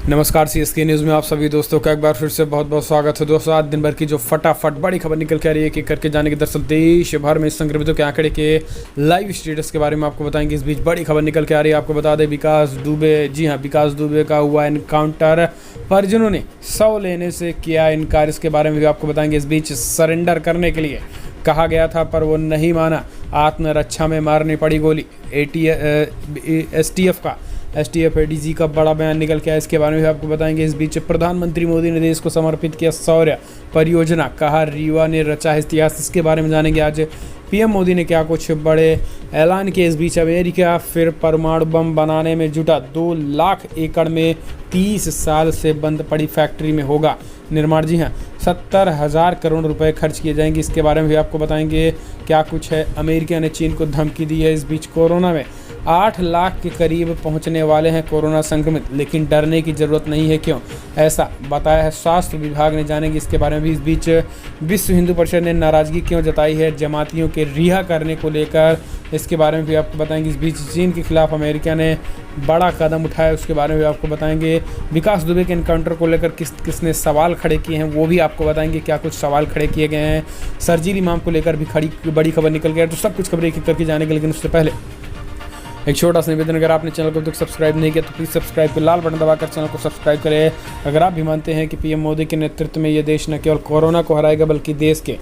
नमस्कार। CSK news में आप सभी दोस्तों का एक बार फिर से बहुत बहुत स्वागत है। दोस्तों, आज दिन भर की जो फटाफट बड़ी खबर निकल के आ रही है कि करके जाने के दरअसल देश भर में संक्रमितों के आंकड़े के लाइव स्टेटस के बारे में आपको बताएंगे। इस बीच बड़ी खबर निकल के आ रही है, आपको बता दें विकास दुबे, जी हाँ, विकास दुबे का हुआ इनकाउंटर, परिजनों ने 100 लेने से किया इनकार। इसके बारे में भी आपको बताएंगे। इस बीच सरेंडर करने के लिए कहा गया था पर वो नहीं माना, आत्मरक्षा में मारनी पड़ी गोली। एसटीएफ एडीजी का बड़ा बयान निकल के आया, इसके बारे में भी आपको बताएंगे। इस बीच प्रधानमंत्री मोदी ने देश को समर्पित किया शौर्य परियोजना, कहा रीवा ने रचा इतिहास। इसके बारे में जानेंगे आज पीएम मोदी ने क्या कुछ बड़े ऐलान किए। इस बीच अमेरिका फिर परमाणु बम बनाने में जुटा, 2 लाख एकड़ में 30 साल से बंद पड़ी फैक्ट्री में होगा निर्माण। जी हाँ, 70,000 करोड़ रुपए खर्च किए जाएंगे। इसके बारे में भी आपको बताएंगे क्या कुछ है। अमेरिका ने चीन को धमकी दी है। इस बीच कोरोना में 8 लाख के करीब पहुंचने वाले हैं कोरोना संक्रमित, लेकिन डरने की ज़रूरत नहीं है। क्यों ऐसा बताया है स्वास्थ्य विभाग ने, जानेंगे इसके बारे में भी। इस बीच विश्व हिंदू परिषद ने नाराज़गी क्यों जताई है जमातियों के रिहा करने को लेकर, इसके बारे में भी आपको बताएंगे। इस बीच चीन के खिलाफ अमेरिका ने बड़ा कदम उठाया, उसके बारे में भी आपको बताएंगे। विकास दुबे के एनकाउंटर को लेकर किसने सवाल खड़े किए हैं वो भी आपको बताएंगे, क्या कुछ सवाल खड़े किए गए हैं। सर्जिल इमाम को लेकर भी बड़ी खबर निकल गई है। तो सब कुछ खबरें एक एक करके जाने के, लेकिन उससे पहले एक छोटा सा निवेदन, अगर आपने चैनल को अब तक सब्सक्राइब नहीं किया तो प्लीज़ सब्सक्राइब कर लाल बटन दबाकर चैनल को सब्सक्राइब करें। अगर आप भी मानते हैं कि पीएम मोदी के नेतृत्व में ये देश न केवल कोरोना को हराएगा बल्कि देश के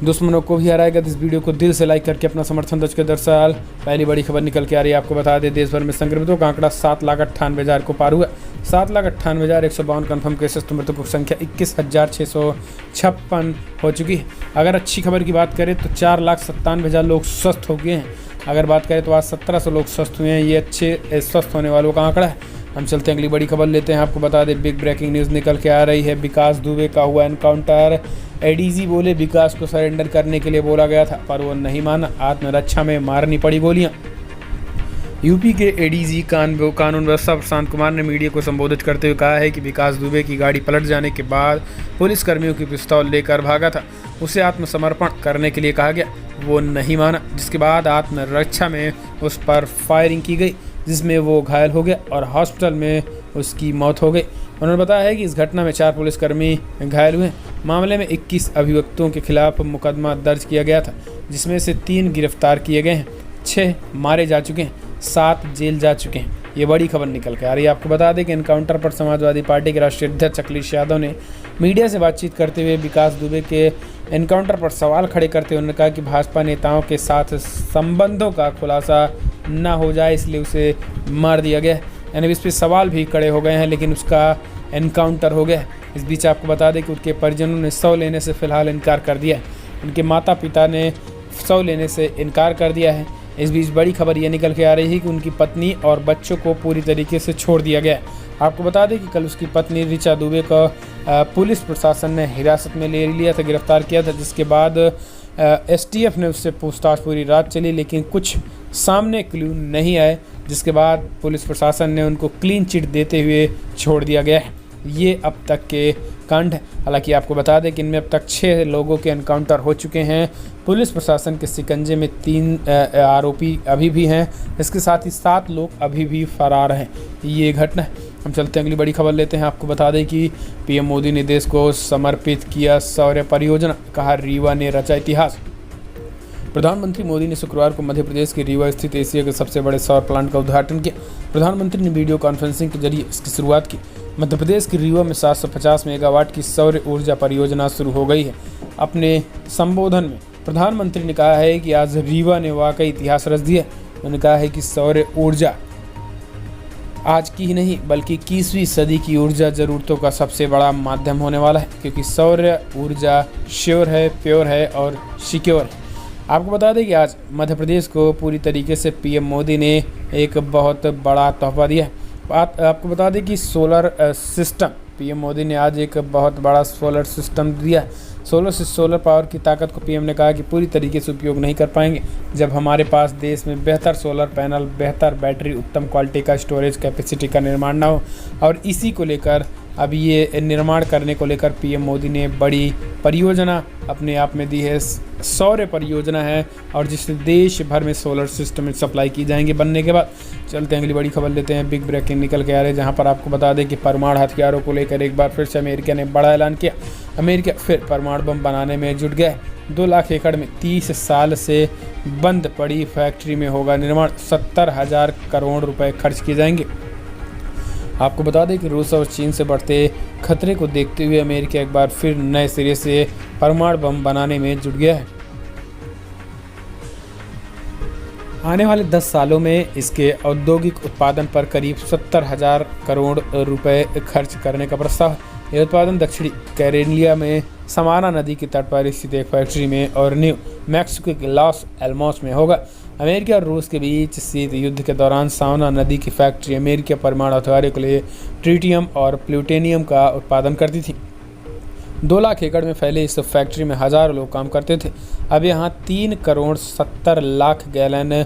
दुश्मनों को भी हराएगा, तो इस वीडियो को दिल से लाइक करके अपना समर्थन दर्ज कर। दरअसल पहली बड़ी खबर निकल के आ रही है, आपको बता दें देश भर में संक्रमितों का आंकड़ा 7,98,000 को पार हुआ। 7,98,152 कन्फर्म केसेस, तो मृतकों की संख्या 21,656 हो चुकी है। अगर अच्छी खबर की बात करें तो 4,97,000 लोग स्वस्थ हो गए हैं। अगर बात करें तो आज 1,700 लोग स्वस्थ हुए हैं। ये अच्छे स्वस्थ होने वालों का आंकड़ा है। हम चलते हैं अगली बड़ी खबर लेते हैं। आपको बता दें बिग ब्रेकिंग न्यूज़ निकल के आ रही है, विकास दुबे का हुआ एनकाउंटर। एडीजी बोले विकास को सरेंडर करने के लिए बोला गया था पर वो नहीं माना, आत्मरक्षा में मारनी पड़ी गोलियां। यूपी के एडीजी कानून व्यवस्था प्रशांत कुमार ने मीडिया को संबोधित करते हुए कहा है कि विकास दुबे की गाड़ी पलट जाने के बाद पुलिसकर्मियों की पिस्तौल लेकर भागा था। उसे आत्मसमर्पण करने के लिए कहा गया, वो नहीं माना, जिसके बाद आत्मरक्षा में उस पर फायरिंग की गई जिसमें वो घायल हो गया और हॉस्पिटल में उसकी मौत हो गई। उन्होंने बताया है कि इस घटना में 4 पुलिसकर्मी घायल हुए। मामले में 21 अभियुक्तों के खिलाफ मुकदमा दर्ज किया गया था, जिसमें से 3 गिरफ्तार किए गए हैं, 6 मारे जा चुके हैं, 7 जेल जा चुके हैं। ये बड़ी खबर निकल के आ रही है। आपको बता दें कि एनकाउंटर पर समाजवादी पार्टी के राष्ट्रीय अध्यक्ष अखिलेश यादव ने मीडिया से बातचीत करते हुए विकास दुबे के एनकाउंटर पर सवाल खड़े करते हुए उन्होंने कहा कि भाजपा नेताओं के साथ संबंधों का खुलासा न हो जाए इसलिए उसे मार दिया गया। यानी इस पर सवाल भी खड़े हो गए हैं, लेकिन उसका एनकाउंटर हो गया। इस बीच आपको बता दें कि उनके परिजनों ने 100 लेने से फिलहाल इनकार कर दिया है। उनके माता पिता ने 100 लेने से इनकार कर दिया है। इस बीच बड़ी खबर ये निकल के आ रही है कि उनकी पत्नी और बच्चों को पूरी तरीके से छोड़ दिया गया है। आपको बता दें कि कल उसकी पत्नी ऋचा दुबे को पुलिस प्रशासन ने हिरासत में ले लिया था, गिरफ्तार किया था, जिसके बाद एसटीएफ ने उससे पूछताछ पूरी रात चली, लेकिन कुछ सामने क्लू नहीं आए, जिसके बाद पुलिस प्रशासन ने उनको क्लीन चिट देते हुए छोड़ दिया गया है। ये अब तक के कांड है। हालांकि आपको बता दें कि इनमें अब तक 6 लोगों के एनकाउंटर हो चुके हैं। पुलिस प्रशासन के शिकंजे में 3 आरोपी अभी भी हैं। इसके साथ ही 7 लोग अभी भी फरार हैं। ये घटना है। हम चलते हैं अगली बड़ी खबर लेते हैं। आपको बता दें कि पीएम मोदी ने देश को समर्पित किया शौर्य परियोजना, कहा रीवा ने रचा इतिहास। प्रधानमंत्री मोदी ने शुक्रवार को मध्य प्रदेश के रीवा स्थित एशिया के सबसे बड़े सौर प्लांट का उद्घाटन किया। प्रधानमंत्री ने वीडियो कॉन्फ्रेंसिंग के जरिए इसकी शुरुआत की। मध्य प्रदेश के रीवा में 750 मेगावाट की सौर ऊर्जा परियोजना शुरू हो गई है। अपने संबोधन में प्रधानमंत्री ने कहा है कि आज रीवा ने वाकई इतिहास रच दिया। उन्होंने कहा है कि सौर ऊर्जा आज की ही नहीं बल्कि 21वीं सदी की ऊर्जा ज़रूरतों का सबसे बड़ा माध्यम होने वाला है, क्योंकि सौर ऊर्जा श्योर है, प्योर है और सिक्योर है। आपको बता दें कि आज मध्य प्रदेश को पूरी तरीके से पीएम मोदी ने एक बहुत बड़ा तोहफा दिया है। आपको बता दें कि सोलर सिस्टम, पीएम मोदी ने आज एक बहुत बड़ा सोलर सिस्टम दिया। सोलर पावर की ताकत को पीएम ने कहा कि पूरी तरीके से उपयोग नहीं कर पाएंगे जब हमारे पास देश में बेहतर सोलर पैनल, बेहतर बैटरी, उत्तम क्वालिटी का स्टोरेज कैपेसिटी का निर्माण ना हो। और इसी को लेकर अब ये निर्माण करने को लेकर पीएम मोदी ने बड़ी परियोजना अपने आप में दी है। सौर परियोजना है और जिससे देश भर में सोलर सिस्टम सप्लाई की जाएंगे बनने के बाद। चलते हैं अगली बड़ी खबर लेते हैं। बिग ब्रेकिंग निकल के आ रहे हैं, जहां पर आपको बता दें कि परमाणु हथियारों को लेकर एक बार फिर से अमेरिका ने बड़ा ऐलान किया। अमेरिका फिर परमाणु बम बनाने में जुट गया है। 2 लाख एकड़ में 30 साल से बंद पड़ी फैक्ट्री में होगा निर्माण। 70,000 करोड़ रुपए खर्च किए जाएंगे। आपको बता दें कि रूस और चीन से बढ़ते खतरे को देखते हुए अमेरिका एक बार फिर नए सिरे से परमाणु बम बनाने में जुट गया है। आने वाले 10 सालों में इसके औद्योगिक उत्पादन पर करीब 70,000 करोड़ रुपए खर्च करने का प्रस्ताव। यह उत्पादन दक्षिणी कैरेलिया में समाना नदी के तट पर स्थित एक फैक्ट्री में और न्यू मैक्सिको के लॉस एल्मोस में होगा। अमेरिका और रूस के बीच शीत युद्ध के दौरान सावना नदी की फैक्ट्री अमेरिका परमाणु हथियारों के लिए ट्रिटियम और प्लूटोनियम का उत्पादन करती थी। 2 लाख एकड़ में फैले इस फैक्ट्री में हजारों लोग काम करते थे। अब यहाँ 3 करोड़ 70 लाख गैलन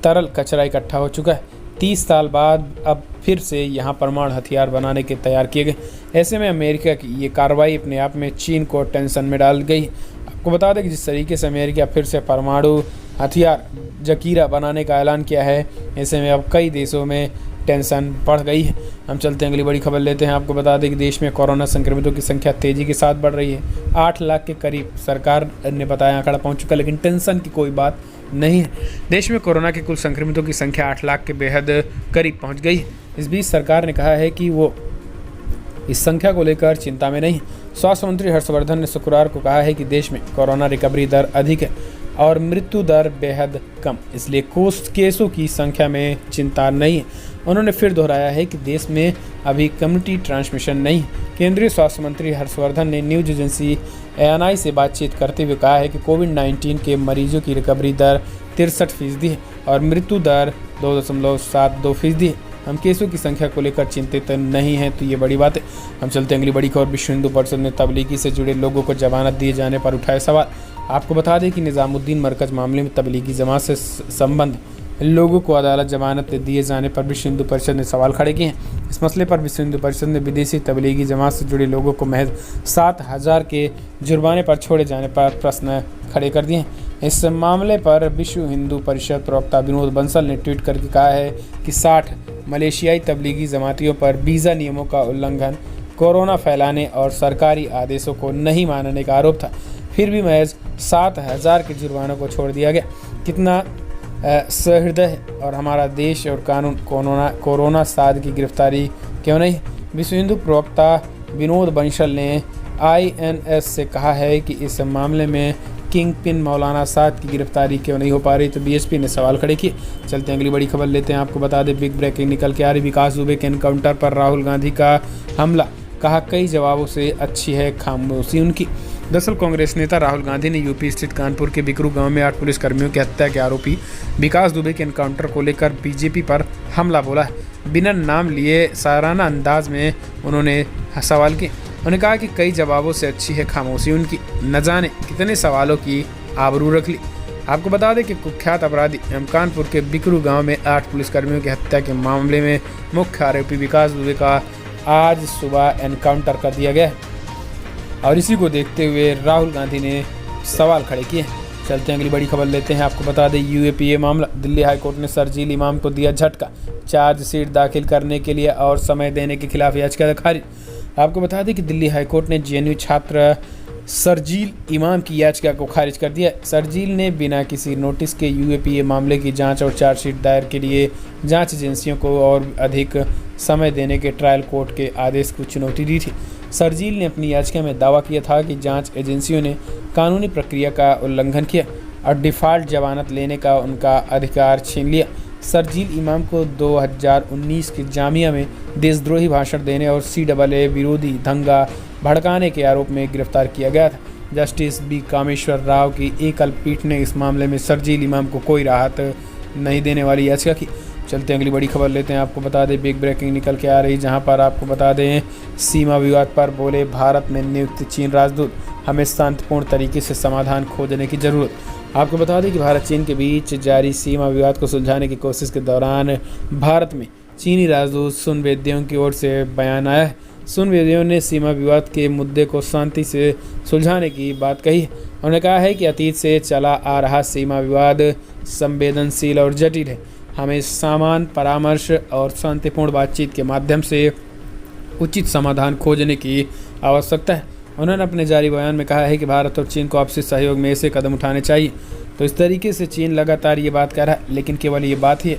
तरल कचरा इकट्ठा हो चुका है। 30 साल बाद अब फिर से यहाँ परमाणु हथियार बनाने के तैयार किए गए। ऐसे में अमेरिका की ये कार्रवाई अपने आप में चीन को टेंशन में डाल गई। आपको बता दें कि जिस तरीके से अमेरिका फिर से परमाणु हथियार जखीरा बनाने का ऐलान किया है, ऐसे में अब कई देशों में टेंशन बढ़ गई है। हम चलते हैं अगली बड़ी खबर लेते हैं। आपको बता दें कि देश में कोरोना संक्रमितों की संख्या तेजी के साथ बढ़ रही है। 8 लाख के करीब सरकार ने बताया आंकड़ा पहुंच चुका, लेकिन टेंशन की कोई बात नहीं है। देश में कोरोना के कुल संक्रमितों की संख्या 8 लाख के बेहद करीब पहुंच गई है। इस बीच सरकार ने कहा है कि वो इस संख्या को लेकर चिंता में नहीं। स्वास्थ्य मंत्री हर्षवर्धन ने शुक्रवार को कहा है कि देश में कोरोना रिकवरी दर अधिक है और मृत्यु दर बेहद कम, इसलिए केसों की संख्या में चिंता नहीं है। उन्होंने फिर दोहराया है कि देश में अभी कम्युनिटी ट्रांसमिशन नहीं है। केंद्रीय स्वास्थ्य मंत्री हर्षवर्धन ने न्यूज एजेंसी ANI से बातचीत करते हुए कहा है कि कोविड-19 के मरीजों की रिकवरी दर 63% है और मृत्यु दर 2.72% है। हम केसों की संख्या को लेकर चिंतित नहीं हैं, तो ये बड़ी बात है। हम चलते हैं अगली बड़ी खबर। विश्व हिंदू परिषद ने तबलीगी से जुड़े लोगों को जमानत दिए जाने पर उठाए सवाल। आपको बता दें कि निजामुद्दीन मरकज मामले में तबलीगी जमात से संबंध लोगों को अदालत जमानत दिए जाने पर विश्व हिंदू परिषद ने सवाल खड़े किए हैं। इस मसले पर विश्व हिंदू परिषद ने विदेशी तबलीगी जमात से जुड़े लोगों को महज 7,000 के जुर्माने पर छोड़े जाने पर प्रश्न खड़े कर दिए हैं। इस मामले पर विश्व हिंदू परिषद प्रवक्ता विनोद बंसल ने ट्वीट करके कहा है कि 60 मलेशियाई तबलीगी जमातियों पर वीज़ा नियमों का उल्लंघन, कोरोना फैलाने और सरकारी आदेशों को नहीं मानने का आरोप था। फिर भी महज 7,000 के जुर्मानों को छोड़ दिया गया। कितना सहृदय है और हमारा देश और कानून। कोरोना साध की गिरफ्तारी क्यों नहीं? विश्व हिंदू प्रवक्ता विनोद बंसल ने INS से कहा है कि इस मामले में किंग पिन मौलाना साद की गिरफ्तारी क्यों नहीं हो पा रही, तो BSP ने सवाल खड़े किए। चलते हैं अगली बड़ी खबर लेते हैं। आपको बता दें बिग ब्रेकिंग निकल के आ रही। विकास दुबे के एनकाउंटर पर राहुल गांधी का हमला, कहा कई जवाबों से अच्छी है खामोशी उनकी। दरअसल कांग्रेस नेता राहुल गांधी ने यूपी स्थित कानपुर के बिकरू गांव में 8 पुलिसकर्मियों की हत्या के आरोपी विकास दुबे के एनकाउंटर को लेकर बीजेपी पर हमला बोला है। बिना नाम लिए साराना अंदाज में उन्होंने सवाल किए। उन्होंने कहा कि कई जवाबों से अच्छी है खामोशी उनकी, न जाने कितने सवालों की आबरू रख ली। आपको बता दें कि कुख्यात अपराधी कानपुर के बिकरू गांव में 8 पुलिसकर्मियों की हत्या के मामले में मुख्य आरोपी विकास दुबे का आज सुबह एनकाउंटर कर दिया गया है और इसी को देखते हुए राहुल गांधी ने सवाल खड़े किए। चलते हैं अगली बड़ी खबर लेते हैं। आपको बता दें UAPA मामला, दिल्ली हाईकोर्ट ने शरजील इमाम को दिया झटका, चार्जशीट दाखिल करने के लिए और समय देने के खिलाफ याचिका खारिज। आपको बता दें कि दिल्ली हाईकोर्ट ने JNU छात्र शरजील इमाम की याचिका को खारिज कर दिया। शरजील ने बिना किसी नोटिस के UAPA मामले की जांच और चार्जशीट दायर के लिए जांच एजेंसियों को और अधिक समय देने के ट्रायल कोर्ट के आदेश को चुनौती दी थी। शरजील ने अपनी याचिका में दावा किया था कि जांच एजेंसियों ने कानूनी प्रक्रिया का उल्लंघन किया और डिफ़ॉल्ट जमानत लेने का उनका अधिकार छीन लिया। शरजील इमाम को 2019 के जामिया में देशद्रोही भाषण देने और CAA विरोधी दंगा भड़काने के आरोप में गिरफ्तार किया गया था। जस्टिस B कामेश्वर राव की एकल पीठ ने इस मामले में शरजील इमाम को कोई राहत नहीं देने वाली याचिका की। चलते अगली बड़ी खबर लेते हैं। आपको बता दें बिग ब्रेकिंग निकल के आ रही, जहां पर आपको बता दें सीमा विवाद पर बोले भारत में नियुक्त चीन राजदूत, हमें शांतिपूर्ण तरीके से समाधान खोजने की जरूरत। आपको बता दें कि भारत चीन के बीच जारी सीमा विवाद को सुलझाने की कोशिश के दौरान भारत में चीनी राजदूत सुन वेद्यों की ओर से बयान आया है। सुनवियों ने सीमा विवाद के मुद्दे को शांति से सुलझाने की बात कही। उन्होंने कहा है कि अतीत से चला आ रहा सीमा विवाद संवेदनशील और जटिल है। हमें समान परामर्श और शांतिपूर्ण बातचीत के माध्यम से उचित समाधान खोजने की आवश्यकता है। उन्होंने अपने जारी बयान में कहा है कि भारत और चीन को आपसी सहयोग में ऐसे कदम उठाने चाहिए। तो इस तरीके से चीन लगातार ये बात कह रहा है, लेकिन केवल ये बात ही है।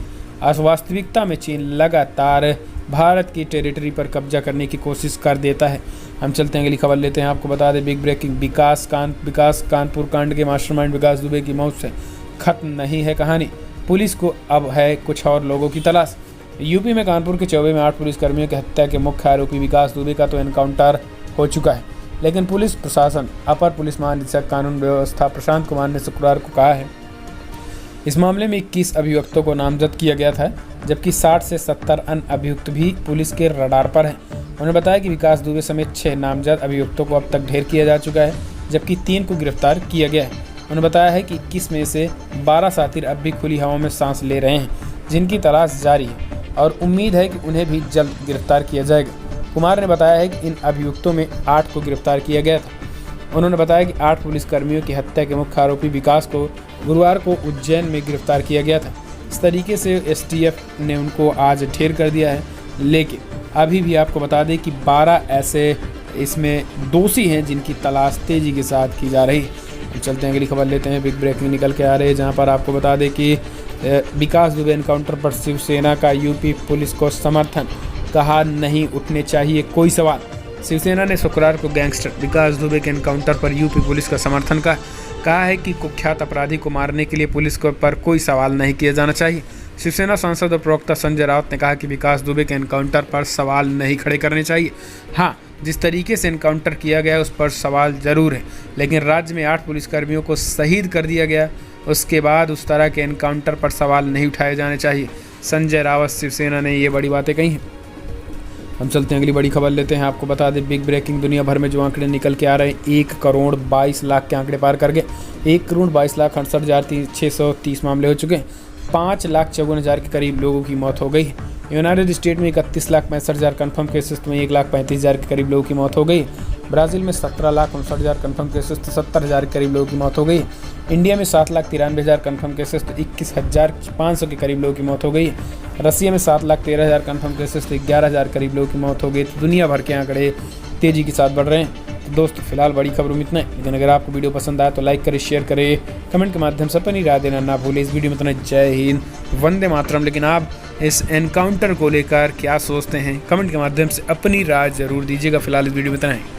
वास्तविकता में चीन लगातार भारत की टेरिटरी पर कब्जा करने की कोशिश कर देता है। हम चलते हैं अगली खबर लेते हैं। आपको बता दें बिग ब्रेकिंग, विकास कानपुर कांड के मास्टरमाइंड विकास दुबे की मौत से खत्म नहीं है कहानी। पुलिस को अब है कुछ और लोगों की तलाश। यूपी में कानपुर के चौबे में 8 पुलिसकर्मियों की हत्या के मुख्य आरोपी विकास दुबे का तो एनकाउंटर हो चुका है, लेकिन पुलिस प्रशासन अपर पुलिस महानिदेशक कानून व्यवस्था प्रशांत कुमार ने शुक्रवार को कहा है इस मामले में 21 अभियुक्तों को नामजद किया गया था, जबकि 60 से 70 अन्य अभियुक्त भी पुलिस के रडार पर हैं। उन्होंने बताया कि विकास दुबे समेत 6 नामजद अभियुक्तों को अब तक ढेर किया जा चुका है, जबकि 3 को गिरफ्तार किया गया है। उन्होंने बताया है कि 21 में से 12 साथी अब भी खुली हवा में सांस ले रहे हैं, जिनकी तलाश जारी है और उम्मीद है कि उन्हें भी जल्द गिरफ्तार किया जाएगा। कुमार ने बताया है कि इन अभियुक्तों में 8 को गिरफ्तार किया गया था। उन्होंने बताया कि 8 पुलिसकर्मियों की हत्या के मुख्य आरोपी विकास को गुरुवार को उज्जैन में गिरफ्तार किया गया था। इस तरीके से एसटीएफ ने उनको आज ढेर कर दिया है, लेकिन अभी भी आपको बता दें कि 12 ऐसे इसमें दोषी हैं जिनकी तलाश तेजी के साथ की जा रही है। हम चलते हैं अगली खबर लेते हैं। बिग ब्रेकिंग निकल के आ रहे हैं, जहां पर आपको बता दें कि विकास दुबे एनकाउंटर पर शिवसेना का यूपी पुलिस को समर्थन, कहा नहीं उठने चाहिए कोई सवाल। शिवसेना ने शुक्रवार को गैंगस्टर विकास दुबे के एनकाउंटर पर यूपी पुलिस का समर्थन कहा है कि कुख्यात अपराधी को मारने के लिए पुलिस पर कोई सवाल नहीं किया जाना चाहिए। शिवसेना सांसद और प्रवक्ता संजय राउत ने कहा कि विकास दुबे के एनकाउंटर पर सवाल नहीं खड़े करने चाहिए। हाँ, जिस तरीके से एनकाउंटर किया गया उस पर सवाल जरूर है, लेकिन राज्य में 8 पुलिसकर्मियों को शहीद कर दिया गया, उसके बाद उस तरह के एनकाउंटर पर सवाल नहीं उठाए जाने चाहिए। संजय रावत शिवसेना ने ये बड़ी बातें कही हैं। हम चलते हैं अगली बड़ी खबर लेते हैं। आपको बता दें बिग ब्रेकिंग, दुनिया भर में जो आंकड़े निकल के आ रहे हैं 1 करोड़ 22 लाख के आंकड़े पार कर गए। 1 करोड़ 22 लाख 68,630 मामले हो चुके हैं। 5,54,000 के करीब लोगों की मौत हो गई। यूनाइटेड स्टेट में 31,65,000 कन्फर्म केसेस में 1,35,000 के करीब लोगों की मौत हो गई। ब्राज़ील में 17,59,000 कन्फर्म केसेस तो 70,000 के करीब लोगों की मौत हो गई। इंडिया में 7,93,000 कन्फर्म केसेस तो 21,500 के करीब लोगों की मौत हो गई। रसिया में 7,13,000 कन्फर्म केसेस तो 11,000 करीब लोगों की मौत हो गई। तो दुनिया भर के आंकड़े तेज़ी के साथ बढ़ रहे हैं। तो दोस्तों फिलहाल बड़ी खबरों में इतना है, लेकिन अगर आपको वीडियो पसंद आया तो लाइक करें, शेयर करें, कमेंट के माध्यम से अपनी राय देना ना भूलें। इस वीडियो में इतना। जय हिंद, वंदे मातरम। लेकिन आप इस एनकाउंटर को लेकर क्या सोचते हैं, कमेंट के माध्यम से अपनी राय जरूर दीजिएगा। फिलहाल इस वीडियो में इतना है।